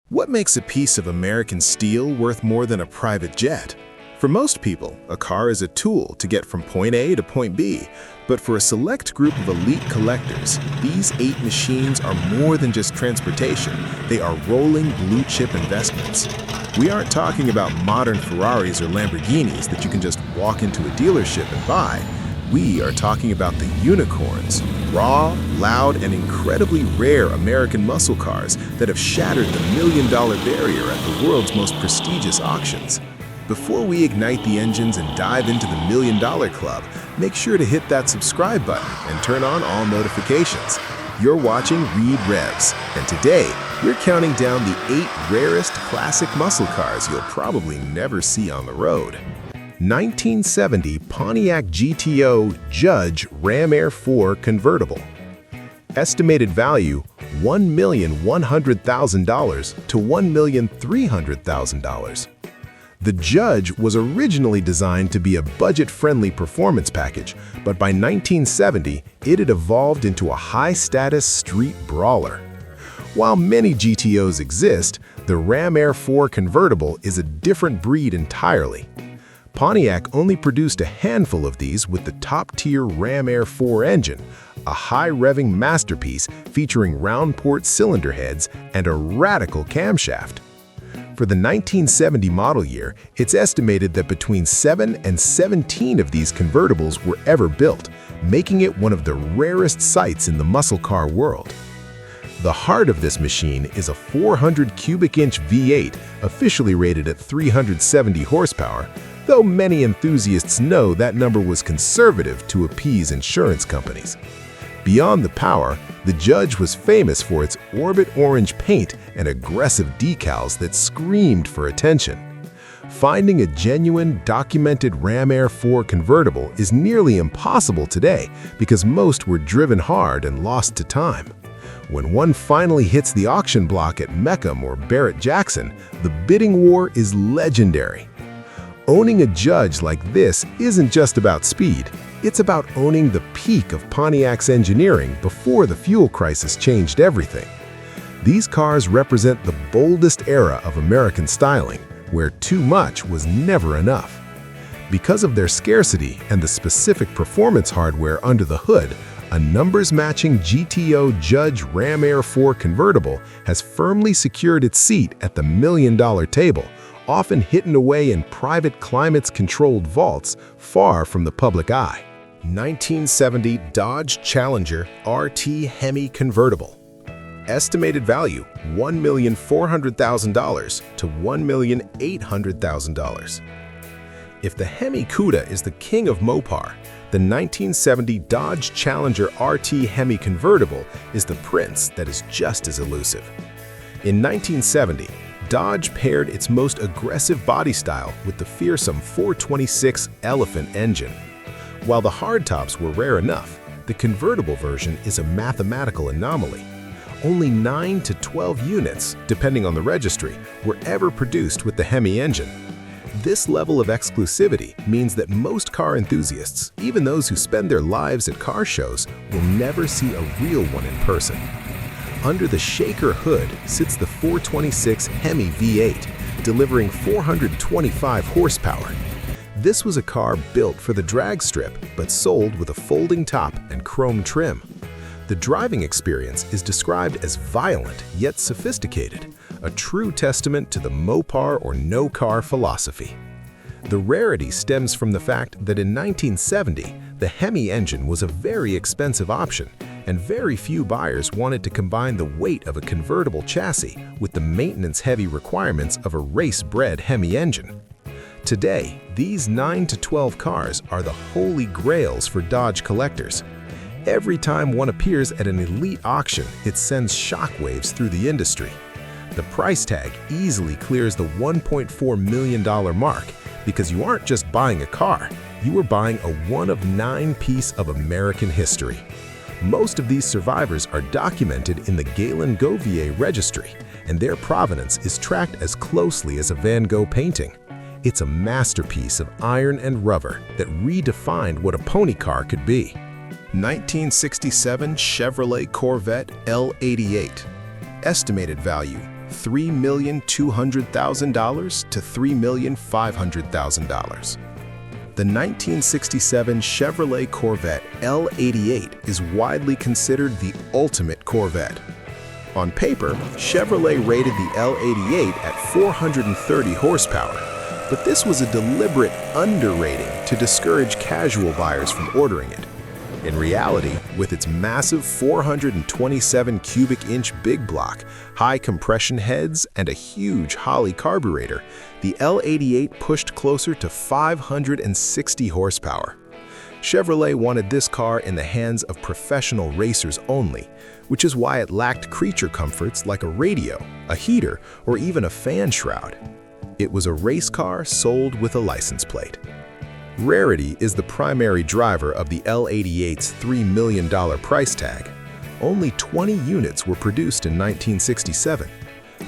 What makes a piece of American steel worth more than a private jet? For most people, a car is a tool to get from point A to point B, but for a select group of elite collectors, these 8 machines are more than just transportation. They are rolling blue-chip investments. We aren't talking about modern Ferraris or Lamborghinis that you can just walk into a dealership and buy. We are talking about the unicorns, raw, loud, and incredibly rare American muscle cars that have shattered the million-dollar barrier at the world's most prestigious auctions. Before we ignite the engines and dive into the million-dollar club, make sure to hit that subscribe button and turn on all notifications. You're watching Reed Revs, and today we're counting down the 8 rarest classic muscle cars you'll probably never see on the road. 1970 Pontiac GTO Judge Ram Air 4 Convertible. Estimated value $1,100,000 to $1,300,000. The Judge was originally designed to be a budget-friendly performance package, but by 1970, it had evolved into a high-status street brawler. While many GTOs exist, the Ram Air 4 Convertible is a different breed entirely. Pontiac only produced a handful of these with the top-tier Ram Air 4 engine, a high-revving masterpiece featuring round-port cylinder heads and a radical camshaft. For the 1970 model year, it's estimated that between 7 and 17 of these convertibles were ever built, making it one of the rarest sights in the muscle car world. The heart of this machine is a 400 cubic inch V8, officially rated at 370 horsepower, though many enthusiasts know that number was conservative to appease insurance companies. Beyond the power, the Judge was famous for its orbit orange paint and aggressive decals that screamed for attention. Finding a genuine, documented Ram Air 4 convertible is nearly impossible today because most were driven hard and lost to time. When one finally hits the auction block at Mecum or Barrett-Jackson, the bidding war is legendary. Owning a Judge like this isn't just about speed. It's about owning the peak of Pontiac's engineering before the fuel crisis changed everything. These cars represent the boldest era of American styling, where too much was never enough. Because of their scarcity and the specific performance hardware under the hood, a numbers-matching GTO Judge Ram Air 4 convertible has firmly secured its seat at the million-dollar table, often hidden away in private climate-controlled vaults far from the public eye. 1970 Dodge Challenger RT Hemi Convertible. Estimated value $1,400,000 to $1,800,000. If the Hemi Cuda is the king of Mopar, the 1970 Dodge Challenger RT Hemi Convertible is the prince that is just as elusive. In 1970, Dodge paired its most aggressive body style with the fearsome 426 Elephant engine. While the hardtops were rare enough, the convertible version is a mathematical anomaly. Only 9 to 12 units, depending on the registry, were ever produced with the Hemi engine. This level of exclusivity means that most car enthusiasts, even those who spend their lives at car shows, will never see a real one in person. Under the shaker hood sits the 426 Hemi V8, delivering 425 horsepower. This was a car built for the drag strip, but sold with a folding top and chrome trim. The driving experience is described as violent yet sophisticated, a true testament to the Mopar or no-car philosophy. The rarity stems from the fact that in 1970, the Hemi engine was a very expensive option, and very few buyers wanted to combine the weight of a convertible chassis with the maintenance-heavy requirements of a race-bred Hemi engine. Today, these 9 to 12 cars are the holy grails for Dodge collectors. Every time one appears at an elite auction, it sends shockwaves through the industry. The price tag easily clears the $1.4 million mark because you aren't just buying a car, you are buying a one-of-9 piece of American history. Most of these survivors are documented in the Galen-Gouvier registry, and their provenance is tracked as closely as a Van Gogh painting. It's a masterpiece of iron and rubber that redefined what a pony car could be. 1967 Chevrolet Corvette L88. Estimated value $3,200,000 to $3,500,000. The 1967 Chevrolet Corvette L88 is widely considered the ultimate Corvette. On paper, Chevrolet rated the L88 at 430 horsepower, but this was a deliberate underrating to discourage casual buyers from ordering it. In reality, with its massive 427 cubic inch big block, high compression heads, and a huge Holley carburetor, the L88 pushed closer to 560 horsepower. Chevrolet wanted this car in the hands of professional racers only, which is why it lacked creature comforts like a radio, a heater, or even a fan shroud. It was a race car sold with a license plate. Rarity is the primary driver of the L88's $3 million price tag. Only 20 units were produced in 1967.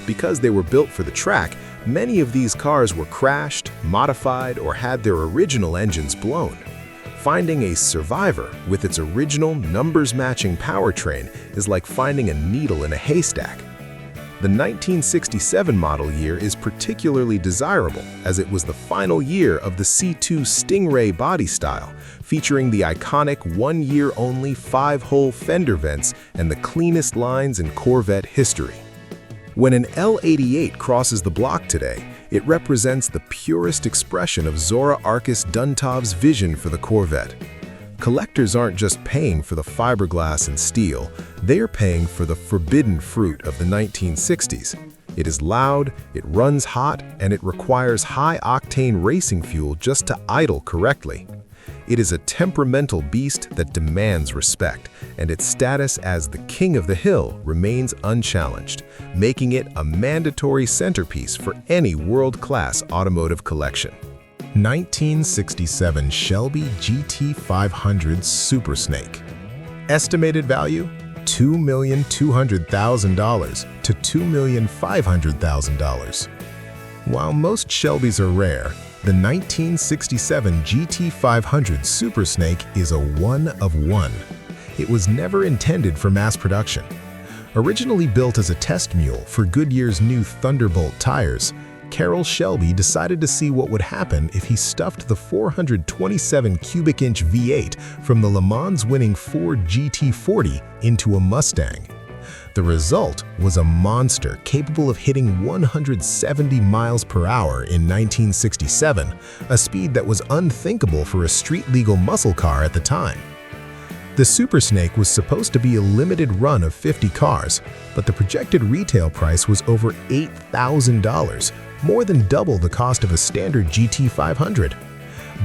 Because they were built for the track, many of these cars were crashed, modified, or had their original engines blown. Finding a survivor with its original numbers-matching powertrain is like finding a needle in a haystack. The 1967 model year is particularly desirable as it was the final year of the C2 Stingray body style, featuring the iconic one-year-only 5-hole fender vents and the cleanest lines in Corvette history. When an L88 crosses the block today, it represents the purest expression of Zora Arkus Duntov's vision for the Corvette. Collectors aren't just paying for the fiberglass and steel, they are paying for the forbidden fruit of the 1960s. It is loud, it runs hot, and it requires high-octane racing fuel just to idle correctly. It is a temperamental beast that demands respect, and its status as the king of the hill remains unchallenged, making it a mandatory centerpiece for any world-class automotive collection. 1967 Shelby GT500 Super Snake. Estimated value: $2,200,000 to $2,500,000. While most Shelbys are rare, the 1967 GT500 Super Snake is a one of one. It was never intended for mass production. Originally built as a test mule for Goodyear's new Thunderbolt tires, Carroll Shelby decided to see what would happen if he stuffed the 427 cubic inch V8 from the Le Mans-winning Ford GT40 into a Mustang. The result was a monster capable of hitting 170 miles per hour in 1967, a speed that was unthinkable for a street-legal muscle car at the time. The Super Snake was supposed to be a limited run of 50 cars, but the projected retail price was over $8,000, more than double the cost of a standard GT500.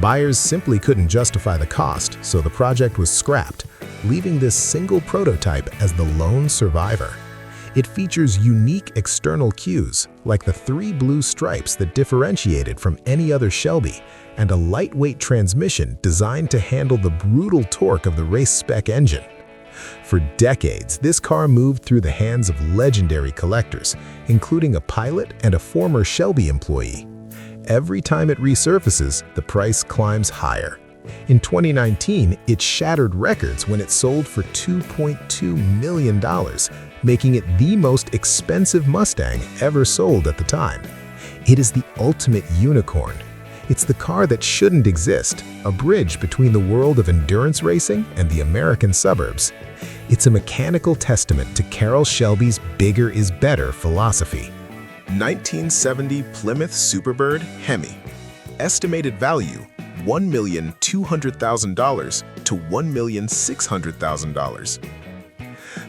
Buyers simply couldn't justify the cost, so the project was scrapped, leaving this single prototype as the lone survivor. It features unique external cues, like the 3 blue stripes that differentiate it from any other Shelby, and a lightweight transmission designed to handle the brutal torque of the race-spec engine. For decades, this car moved through the hands of legendary collectors, including a pilot and a former Shelby employee. Every time it resurfaces, the price climbs higher. In 2019, it shattered records when it sold for $2.2 million, making it the most expensive Mustang ever sold at the time. It is the ultimate unicorn. It's the car that shouldn't exist, a bridge between the world of endurance racing and the American suburbs. It's a mechanical testament to Carroll Shelby's bigger is better philosophy. 1970 Plymouth Superbird Hemi. Estimated value: $1,200,000 to $1,600,000.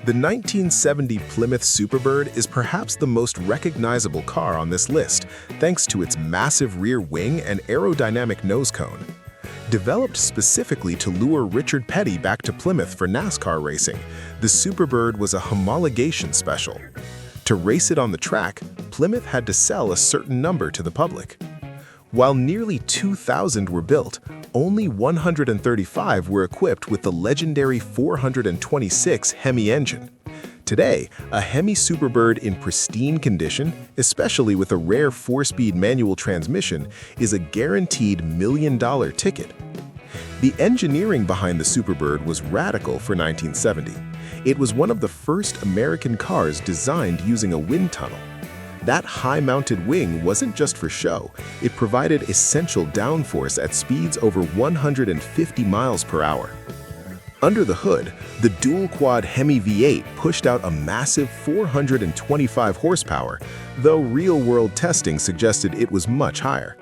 The 1970 Plymouth Superbird is perhaps the most recognizable car on this list, thanks to its massive rear wing and aerodynamic nose cone. Developed specifically to lure Richard Petty back to Plymouth for NASCAR racing, the Superbird was a homologation special. To race it on the track, Plymouth had to sell a certain number to the public. While nearly 2,000 were built, only 135 were equipped with the legendary 426 Hemi engine. Today, a Hemi Superbird in pristine condition, especially with a rare 4-speed manual transmission, is a guaranteed $1 million ticket. The engineering behind the Superbird was radical for 1970. It was one of the first American cars designed using a wind tunnel. That high-mounted wing wasn't just for show. It provided essential downforce at speeds over 150 miles per hour. Under the hood, the dual-quad Hemi V8 pushed out a massive 425 horsepower, though real-world testing suggested it was much higher.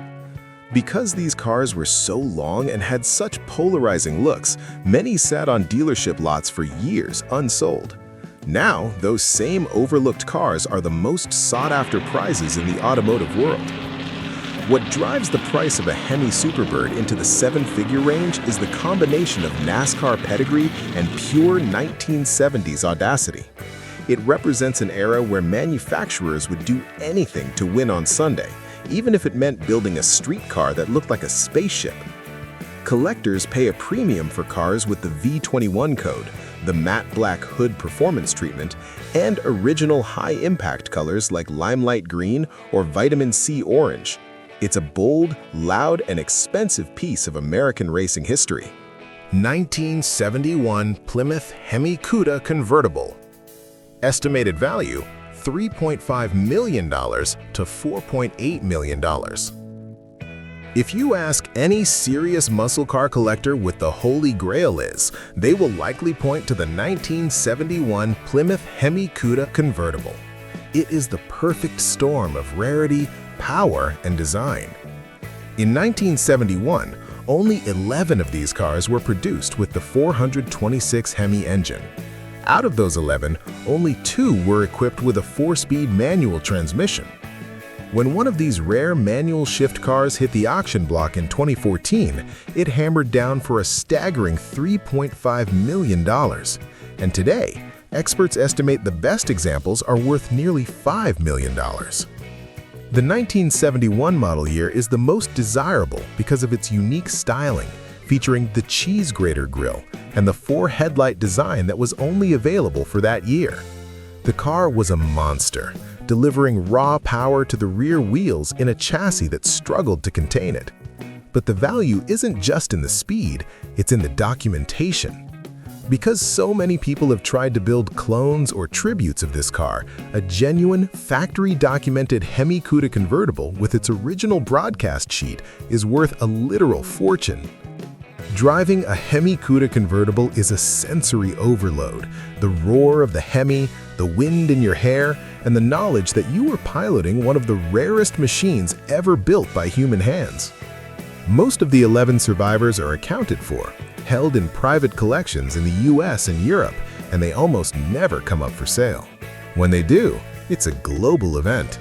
Because these cars were so long and had such polarizing looks, many sat on dealership lots for years unsold. Now, those same overlooked cars are the most sought-after prizes in the automotive world. What drives the price of a Hemi Superbird into the seven-figure range is the combination of NASCAR pedigree and pure 1970s audacity. It represents an era where manufacturers would do anything to win on Sunday, even if it meant building a street car that looked like a spaceship. Collectors pay a premium for cars with the V21 code, the matte black hood performance treatment, and original high-impact colors like limelight green or vitamin C orange. It's a bold, loud, and expensive piece of American racing history. 1971 Plymouth Hemi Cuda Convertible. Estimated value, $3.5 million to $4.8 million. If you ask any serious muscle car collector what the Holy Grail is, they will likely point to the 1971 Plymouth Hemi Cuda Convertible. It is the perfect storm of rarity, power, and design. In 1971, only 11 of these cars were produced with the 426 Hemi engine. Out of those 11, only 2 were equipped with a 4-speed manual transmission. When one of these rare manual shift cars hit the auction block in 2014, it hammered down for a staggering $3.5 million. And today, experts estimate the best examples are worth nearly $5 million. The 1971 model year is the most desirable because of its unique styling, featuring the cheese grater grille and the 4-headlight design that was only available for that year. The car was a monster, delivering raw power to the rear wheels in a chassis that struggled to contain it. But the value isn't just in the speed, it's in the documentation. Because so many people have tried to build clones or tributes of this car, a genuine, factory-documented Hemi Cuda convertible with its original broadcast sheet is worth a literal fortune. Driving a Hemi Cuda convertible is a sensory overload. The roar of the Hemi, the wind in your hair, and the knowledge that you are piloting one of the rarest machines ever built by human hands. Most of the 11 survivors are accounted for, held in private collections in the US and Europe, and they almost never come up for sale. When they do, it's a global event.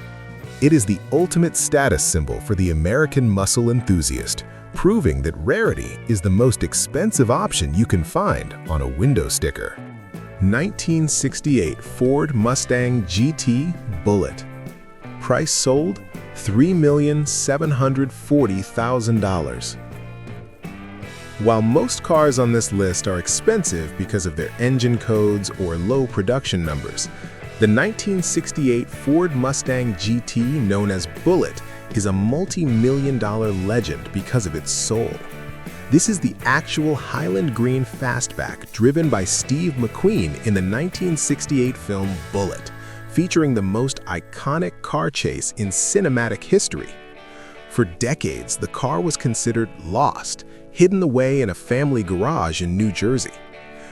It is the ultimate status symbol for the American muscle enthusiast, proving that rarity is the most expensive option you can find on a window sticker. 1968 Ford Mustang GT Bullitt. Price sold, $3,740,000. While most cars on this list are expensive because of their engine codes or low production numbers, the 1968 Ford Mustang GT, known as Bullitt, is a multi-million-dollar legend because of its soul. This is the actual Highland Green fastback driven by Steve McQueen in the 1968 film Bullitt, featuring the most iconic car chase in cinematic history. For decades, the car was considered lost, hidden away in a family garage in New Jersey.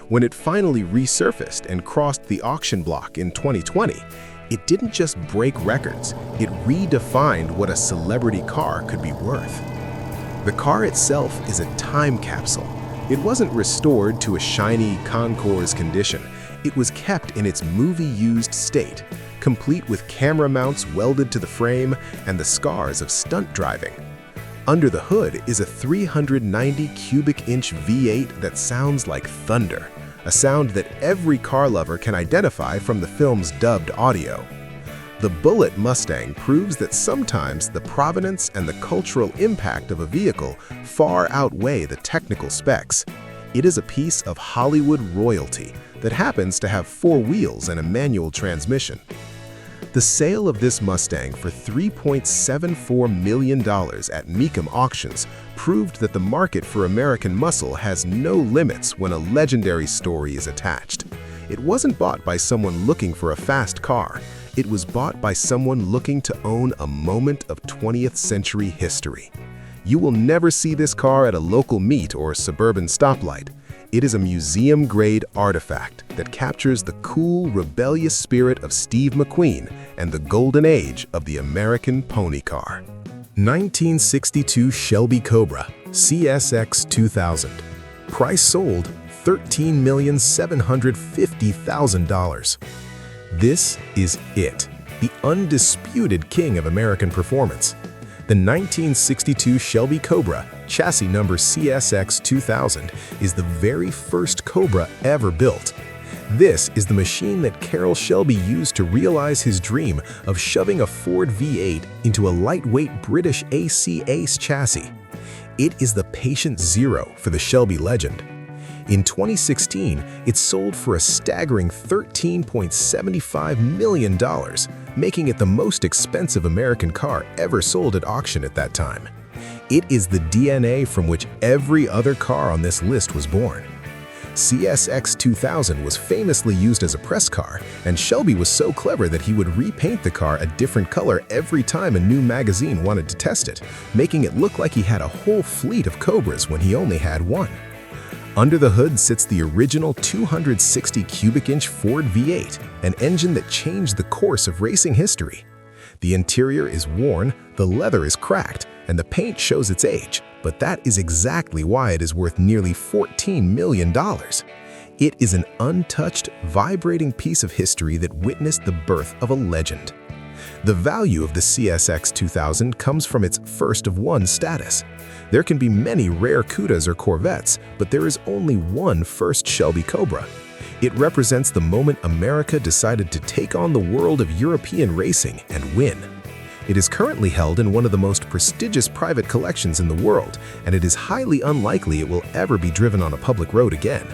When it finally resurfaced and crossed the auction block in 2020, it didn't just break records, it redefined what a celebrity car could be worth. The car itself is a time capsule. It wasn't restored to a shiny concours condition. It was kept in its movie-used state, complete with camera mounts welded to the frame and the scars of stunt driving. Under the hood is a 390 cubic inch V8 that sounds like thunder, a sound that every car lover can identify from the film's dubbed audio. The Bullitt Mustang proves that sometimes the provenance and the cultural impact of a vehicle far outweigh the technical specs. It is a piece of Hollywood royalty that happens to have 4 wheels and a manual transmission. The sale of this Mustang for $3.74 million at Mecum auctions proved that the market for American muscle has no limits when a legendary story is attached. It wasn't bought by someone looking for a fast car. It was bought by someone looking to own a moment of 20th century history. You will never see this car at a local meet or suburban stoplight. It is a museum-grade artifact that captures the cool, rebellious spirit of Steve McQueen and the golden age of the American pony car. 1962 Shelby Cobra CSX 2000. Price sold $13,750,000. This is it, the undisputed king of American performance. The 1962 Shelby Cobra, chassis number CSX 2000, is the very first Cobra ever built. This is the machine that Carroll Shelby used to realize his dream of shoving a Ford V8 into a lightweight British AC Ace chassis. It is the patient zero for the Shelby legend. In 2016, it sold for a staggering $13.75 million, making it the most expensive American car ever sold at auction at that time. It is the DNA from which every other car on this list was born. CSX 2000 was famously used as a press car, and Shelby was so clever that he would repaint the car a different color every time a new magazine wanted to test it, making it look like he had a whole fleet of Cobras when he only had one. Under the hood sits the original 260 cubic inch Ford V8, an engine that changed the course of racing history. The interior is worn, the leather is cracked, and the paint shows its age, but that is exactly why it is worth nearly $14 million. It is an untouched, vibrating piece of history that witnessed the birth of a legend. The value of the CSX 2000 comes from its first-of-one status. There can be many rare Cudas or Corvettes, but there is only one first Shelby Cobra. It represents the moment America decided to take on the world of European racing and win. It is currently held in one of the most prestigious private collections in the world, and it is highly unlikely it will ever be driven on a public road again.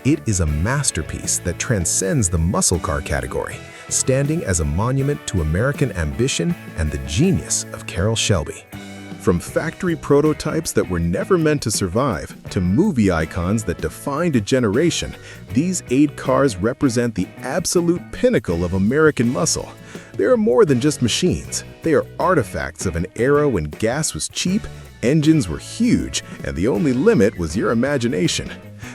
It is a masterpiece that transcends the muscle car category, standing as a monument to American ambition and the genius of Carroll Shelby. From factory prototypes that were never meant to survive to movie icons that defined a generation, these 8 cars represent the absolute pinnacle of American muscle. They are more than just machines. They are artifacts of an era when gas was cheap, engines were huge, and the only limit was your imagination.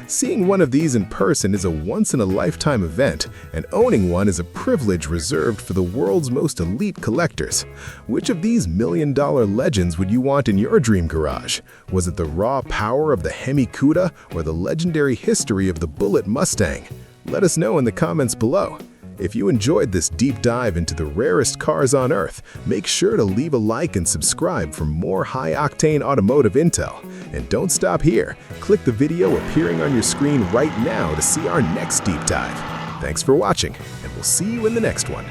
Seeing one of these in person is a once-in-a-lifetime event, and owning one is a privilege reserved for the world's most elite collectors. Which of these million-dollar legends would you want in your dream garage? Was it the raw power of the Hemi Cuda or the legendary history of the Bullitt Mustang? Let us know in the comments below. If you enjoyed this deep dive into the rarest cars on Earth, make sure to leave a like and subscribe for more high-octane automotive intel. And don't stop here. Click the video appearing on your screen right now to see our next deep dive. Thanks for watching, and we'll see you in the next one.